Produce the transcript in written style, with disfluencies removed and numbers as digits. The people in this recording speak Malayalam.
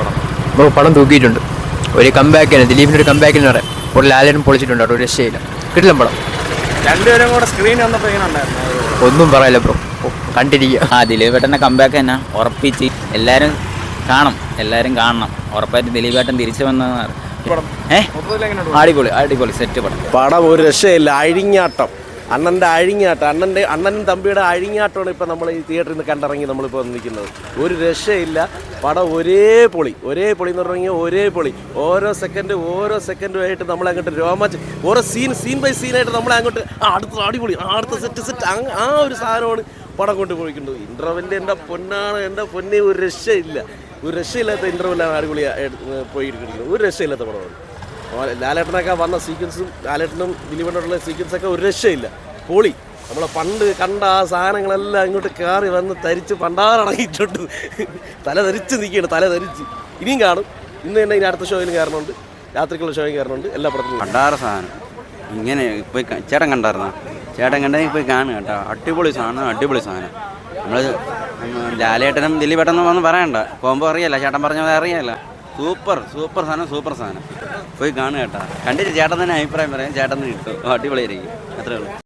പടം? ബ്രോ പടം തൂക്കിയിട്ടുണ്ട്. ഒരു കംബാക്കിന്, ദിലീപിൻ്റെ ഒരു കംബാക്കിന് പറയാം. ഒരു ലാലേട്ടൻ പൊളിച്ചിട്ടുണ്ട്, ഒരു രക്ഷയില്ല. കിട്ടില്ല പടം. രണ്ടുപേരും കൂടെ സ്ക്രീൻ വന്നപ്പോൾ എങ്ങനെ ഉണ്ടായിരുന്നു? ഒന്നും പറയല്ല ബ്രോ, കണ്ടിരിക്കുക. ദിലീപേട്ടൻ്റെ കംബാക്ക് തന്നെ ഉറപ്പിച്ച് എല്ലാവരും കാണണം. ഉറപ്പായിട്ട് ദിലീപേട്ടൻ തിരിച്ചു വന്നതാണ്. അടിപൊളി അടിപൊളി സെറ്റ് പടം. പടം ഒരു രക്ഷയില്ല. അഴിഞ്ഞാട്ടം, അണ്ണനും തമ്പിയുടെ അഴിഞ്ഞാട്ടമാണ് ഇപ്പം നമ്മൾ ഈ തിയേറ്ററിൽ നിന്ന് കണ്ടിറങ്ങി നമ്മളിപ്പോൾ നിൽക്കുന്നത്. ഒരു രക്ഷയില്ല. പടം ഒരേ പൊളി എന്ന് പറഞ്ഞാൽ ഒരേ പൊളി. ഓരോ സെക്കൻഡുമായിട്ട് നമ്മളങ്ങോട്ട് രോമാഞ്ച്, ഓരോ സീൻ ബൈ സീനായിട്ട് നമ്മളെ അങ്ങോട്ട് അടുത്ത അടിപൊളി, അടുത്ത സെറ്റ് ആ ഒരു സാധനമാണ് പടം കൊണ്ട് പോയിക്കുന്നത്. ഇൻ്റർവെല്ലിൻ്റെ എൻ്റെ പൊന്നെ ഒരു രക്ഷയില്ലാത്ത ഇൻ്റർവെല്ലാണ് അടിപൊളിയാണ് പോയിരിക്കുന്നത്. ഒരു രക്ഷയില്ലാത്ത പടമാണ്. ലാലേട്ടനൊക്കെ വന്ന സീക്വൻസും ലാലേട്ടനും ദിലീപേട്ടനുള്ള സീക്വൻസൊക്കെ ഒരു രക്ഷയില്ല. പൊളി. നമ്മളെ പണ്ട് കണ്ട ആ സാധനങ്ങളെല്ലാം ഇങ്ങോട്ട് കയറി വന്ന് തരിച്ച് പണ്ടാറടങ്ങിയിട്ടുണ്ട്. തല ധരിച്ച് ഇനിയും കാണും. ഇന്ന് തന്നെ ഇനി അടുത്ത ഷോയിലും കയറണുണ്ട്, രാത്രിക്കുള്ള ഷോയും കയറണുണ്ട്. എല്ലാ പടത്തിലും കണ്ടാറ സാധനം ഇങ്ങനെ പോയി ചേട്ടൻ കണ്ടായിരുന്ന ചേട്ടൻ കണ്ടെങ്കിൽ പോയി കാണുക കേട്ടോ. അടിപൊളി സാധനം. നമ്മൾ ലാലേട്ടനും ദിലീപേട്ടനും വന്ന് പറയണ്ട, കോമ്പോ അറിയാല്ല, ചേട്ടൻ പറഞ്ഞത് അറിയാല്ല. സൂപ്പർ സാധനം പോയി കാണുക കേട്ടോ. കണ്ടിട്ട് ചേട്ടൻ തന്നെ അഭിപ്രായം പറയാം. ചേട്ടൻ കിട്ടും, അടിപൊളിയായിരിക്കും. അത്രേ ഉള്ളൂ.